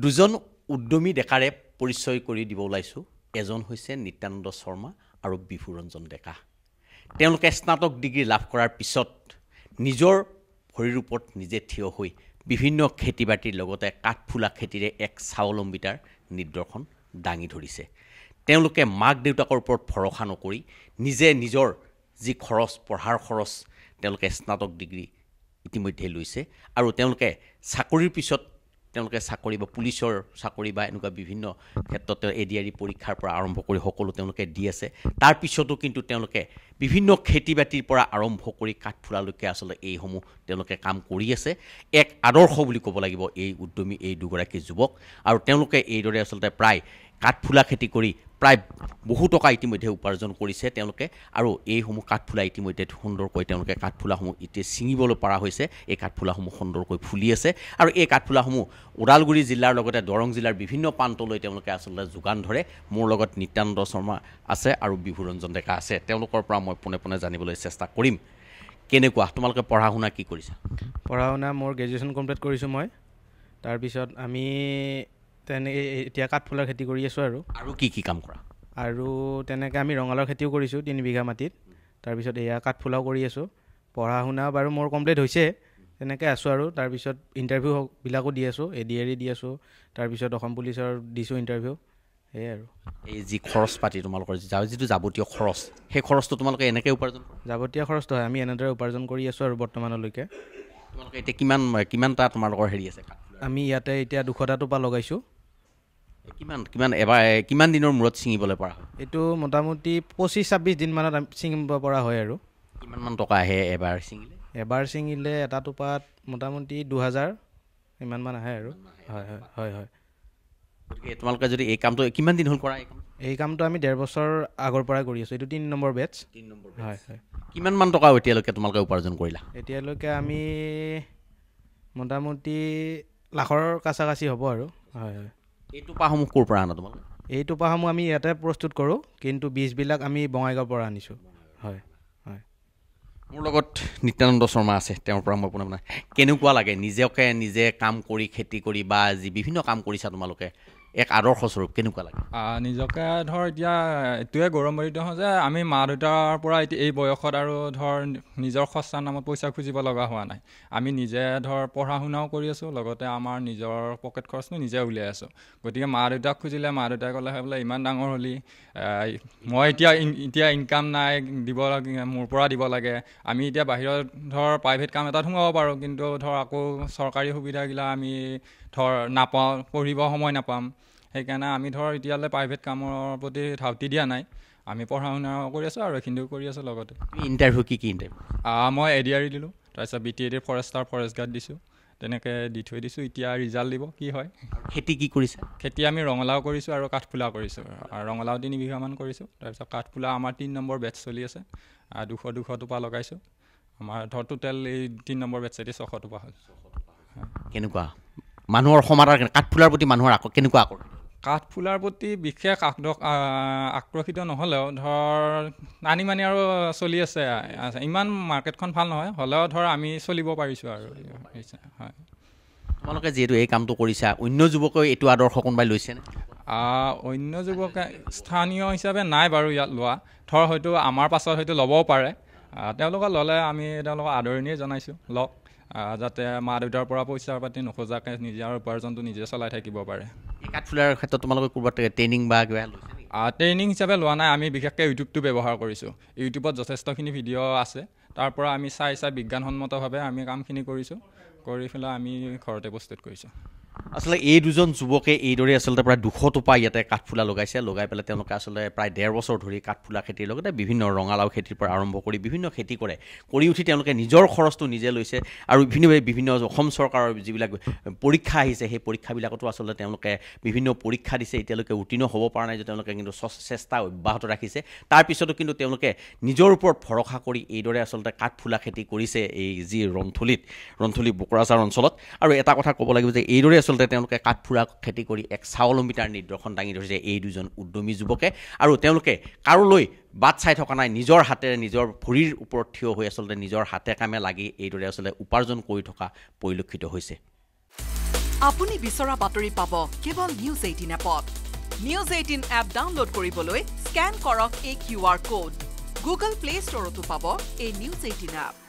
দুজন উদ্যমী ডেকাৰে পৰিচয় কৰি দিব ওলাইছোঁ এজন হৈছে নিত্যানন্দ শৰ্মা আৰু বিভুৰঞ্জন ডেকা তেওঁলোকে স্নাতক ডিগ্ৰী লাভ কৰাৰ পিছত নিজৰ ভৰিৰ ওপৰত নিজে থিয় হৈ বিভিন্ন খেতি বাতিৰ লগতে কাঠফুলা খেতিৰে এক স্বাৱলম্বিতাৰ নিদৰ্শন দাঙি ধৰিছে তেওঁলোকে মাক দেউতাকৰ ওপৰত ভৰসা নকৰি নিজে নিজৰ যি খৰচ পঢ়াৰ খৰচ তেওঁলোকে স্নাতক ডিগ্ৰী ইতিমধ্যে লৈছে আৰু তেওঁলোকে চাকৰিৰ পিছত তেওঁলোকে চাকৰি বা পুলিচৰ চাকৰি বা এনেকুৱা বিভিন্ন ক্ষেত্ৰত এডিআৰই পৰীক্ষাৰ পৰা আৰম্ভ কৰি সকলো তেওঁলোকে দি আছে তাৰ পিছতো কিন্তু তেওঁলোকে বিভিন্ন খেতি বাতিৰ পৰা আৰম্ভ কৰি কাঠফুলালৈকে আচলতে এইসমূহ তেওঁলোকে কাম কৰি আছে এক আদৰ্শ বুলি ক'ব লাগিব এই উদ্যমী এই দুগৰাকী যুৱক আৰু তেওঁলোকে এইদৰে আচলতে প্ৰায় কাঠফুলা খেতি কৰি প্ৰায় বহু টকা ইতিমধ্যে উপাৰ্জন কৰিছে তেওঁলোকে আৰু এইসমূহ কাঠফুলা ইতিমধ্যে সুন্দৰকৈ তেওঁলোকে কাঠফুলাসমূহ এতিয়া ছিঙিবলৈ পৰা হৈছে এই কাঠফুলাসমূহ সুন্দৰকৈ ফুলি আছে আৰু এই কাঠফুলাসমূহ ওদালগুৰি জিলাৰ লগতে দৰং জিলাৰ বিভিন্ন প্ৰান্তলৈ তেওঁলোকে আচলতে যোগান ধৰে মোৰ লগত নিত্যানন্দ শৰ্মা আছে আৰু বিভুৰঞ্জন ডেকা আছে তেওঁলোকৰ পৰা মই পোনে পোনে জানিবলৈ চেষ্টা কৰিম কেনেকুৱা তোমালোকে পঢ়া শুনা কি কৰিছা পঢ়া শুনা মোৰ গ্ৰেজুৱেশ্যন কমপ্লিট কৰিছোঁ মই তাৰপিছত আমি তেনেকৈ এতিয়া কাঠফুলাৰ খেতি কৰি আছোঁ আৰু কি কাম কৰা আৰু তেনেকৈ আমি ৰঙালাওৰ খেতিও কৰিছোঁ 3 বিঘা মাটিত তাৰপিছত এয়া কাঠফুলাও কৰি আছোঁ পঢ়া শুনা বাৰু মোৰ কমপ্লিট হৈছে তেনেকৈ আছোঁ আৰু তাৰপিছত ইণ্টাৰভিউবিলাকো দি আছোঁ এডিআৰই দি আছোঁ তাৰপিছত অসম পুলিচৰ দিছোঁ ইণ্টাৰভিউ সেয়াই আৰু এই যি খৰচ পাতি তোমালোকৰ যিটো যাৱতীয় খৰচ সেই খৰচটো তোমালোকে এনেকৈ উপাৰ্জন যাৱতীয় খৰচটো হয় আমি এনেদৰে উপাৰ্জন কৰি আছোঁ আৰু বৰ্তমানলৈকে তোমালোকে এতিয়া কিমানটা তোমালোকৰ হেৰি আছে আমি ইয়াতে এতিয়া 200টা টোপা লগাইছোঁ কিমান দিনৰ মূৰত ছিঙিবলৈ পৰা হয় এইটো মোটামুটি 25-26 দিনমানত ছিঙিব পৰা হয় আৰু কিমানমান টকা আহে এবাৰ ছিঙিলে এটা টোপাত মোটামুটি 2000 ইমানমান আহে আৰু হয় গতিকে তোমালোকে যদি এই কামটো কিমান দিন হ'ল কৰা এই কামটো আমি 1.5 বছৰ আগৰ পৰাই কৰি আছোঁ এইটো 3 নম্বৰ বেটছ হয় কিমানমান টকা এতিয়ালৈকে তোমালোকে উপাৰ্জন কৰিলা এতিয়ালৈকে আমি মোটামুটি লাখৰ কাছাকাছি হ'ব আৰু হয় এই টোপাসমূহ ক'ৰ পৰা আনা তোমালোকে এই টোপাসমূহ আমি ইয়াতে প্ৰস্তুত কৰোঁ কিন্তু বীজবিলাক আমি বঙাইগাঁৱৰ পৰা আনিছোঁ হয় মোৰ লগত নিত্যানন্দ শৰ্মা আছে তেওঁৰ পৰা মই আপোনাৰ কেনেকুৱা লাগে নিজে কাম কৰি খেতি কৰি বা যি বিভিন্ন কাম কৰিছা তোমালোকে এক আদৰ্শস্বৰূপ কেনেকুৱা লাগে নিজকে ধৰ এতিয়া এইটোৱে গৌৰৱান্বিত হওঁ যে আমি মা দেউতাৰ পৰা এই বয়সত আৰু ধৰ নিজৰ খৰচাৰ নামত পইচা খুজিব লগা হোৱা নাই আমি নিজে ধৰ পঢ়া শুনাও কৰি আছোঁ লগতে আমাৰ নিজৰ পকেট খৰচটো নিজে উলিয়াই আছোঁ গতিকে মা দেউতাক খুজিলে মা দেউতাই ক'লে বোলে ইমান ডাঙৰ হ'লি মই এতিয়া ইনকাম নাই দিব লাগে মোৰ পৰা দিব লাগে আমি এতিয়া বাহিৰত ধৰ প্ৰাইভেট কাম এটাত সোমাব পাৰোঁ কিন্তু ধৰ আকৌ চৰকাৰী সুবিধাগিলা আমি ধৰ নাপাওঁ পঢ়িব সময় নাপাম সেইকাৰণে আমি ধৰ এতিয়ালৈ প্ৰাইভেট কামৰ প্ৰতি ধাউতি দিয়া নাই আমি পঢ়া শুনা কৰি আছোঁ আৰু এইখিনিও কৰি আছোঁ লগতে ইণ্টাৰভিউ কি ইণ্টাৰভিউ মই এডিআৰই দিলোঁ তাৰপিছত BTAD ফৰেষ্ট গাৰ্ড দিছোঁ তেনেকৈ দি থৈ দিছোঁ এতিয়া ৰিজাল্ট দিব কি হয় খেতি কি কৰিছে খেতি আমি ৰঙালাও কৰিছোঁ আৰু কাঠফুলা কৰিছোঁ আৰু ৰঙালাও 3 বিঘামান কৰিছোঁ তাৰপিছত কাঠফুলা আমাৰ 3 নম্বৰ বেটছ চলি আছে 200 টোপা লগাইছোঁ আমাৰ ধৰ টোটেল এই 3 নম্বৰ বেটছেদি 600 টোপা হ'ল কেনেকুৱা মানুহৰ সমাদৰ কাঠফুলাৰ প্ৰতি মানুহৰ কেনেকুৱা কাঠফুলাৰ প্ৰতি বিশেষ আকৰ্ষিত নহ'লেও ধৰ আনি মানি আৰু চলি আছে ইমান মাৰ্কেটখন ভাল নহয় হ'লেও ধৰ আমি চলিব পাৰিছোঁ আৰু হয় তোমালোকে যিহেতু এই কামটো কৰিছা অন্য যুৱকে এইটো আদৰ্শ কোনোবাই লৈছেনে অন্য যুৱকে স্থানীয় হিচাপে নাই বাৰু ইয়াত লোৱা ধৰ হয়তো আমাৰ পাছত হয়তো ল'বও পাৰে তেওঁলোকে ল'লে আমি তেওঁলোকক আদৰণিয়ে জনাইছোঁ লওক যাতে মা দেউতাৰ পৰা পইচা পাতি নোখোজাকৈ নিজৰ উপাৰ্জনটো নিজে চলাই থাকিব পাৰে এই কাঠফুলাৰ ক্ষেত্ৰত তোমালোকে ক'ৰবাত ট্ৰেইনিং বা কিবা লৈছে ট্ৰেইনিং হিচাপে লোৱা নাই আমি বিশেষকৈ ইউটিউবটো ব্যৱহাৰ কৰিছোঁ ইউটিউবত যথেষ্টখিনি ভিডিঅ' আছে তাৰ পৰা আমি চাই বিজ্ঞানসন্মতভাৱে আমি কামখিনি কৰিছোঁ কৰি পেলাই আমি ঘৰতে প্ৰস্তুত কৰিছোঁ আচলতে এই দুজন যুৱকে এইদৰে আচলতে প্ৰায় 200 টোপা ইয়াতে কাঠফুলা লগাই পেলাই তেওঁলোকে আচলতে প্ৰায় 1.5 বছৰ ধৰি কাঠফুলা খেতিৰ লগতে বিভিন্ন ৰঙালাও খেতিৰ পৰা আৰম্ভ কৰি বিভিন্ন খেতি কৰি উঠি তেওঁলোকে নিজৰ খৰচটো নিজে লৈছে আৰু বিভিন্ন অসম চৰকাৰৰ যিবিলাক পৰীক্ষা আহিছে সেই পৰীক্ষাবিলাকতো আচলতে তেওঁলোকে বিভিন্ন পৰীক্ষা দিছে এতিয়ালৈকে উত্তীৰ্ণ হ'ব পৰা নাই যে তেওঁলোকে কিন্তু চেষ্টা অব্যাহত ৰাখিছে তাৰপিছতো কিন্তু তেওঁলোকে নিজৰ ওপৰত ভৰসা কৰি এইদৰে আচলতে কাঠফুলা খেতি কৰিছে এই যি ৰন্থলী বোকৰাঝাৰ অঞ্চলত আৰু এটা কথা ক'ব লাগিব যে এইদৰে আচলতে তেওঁলোকে কাঠফুলা খেতি কৰি এক স্বাৱলম্বিতাৰ নিদৰ্শন দাঙি ধৰিছে এই দুজন উদ্যমী যুৱকে আৰু তেওঁলোকে কাৰোলৈ বাট চাই থকা নাই নিজৰ হাতেৰে নিজৰ ভৰিৰ ওপৰত থিয় হৈ আচলতে নিজৰ হাতে কামে লাগি এইদৰে আচলতে উপাৰ্জন কৰি থকা পৰিলক্ষিত হৈছে আপুনি বিচৰা বাতৰি পাব কেৱল নিউজ 18 এপত। নিউজ 18 এপ ডাউনলোড কৰিবলৈ স্কেন কৰক এই QR কোড। গুগল প্লে ষ্টৰতো পাব এই নিউজ 18 এপ।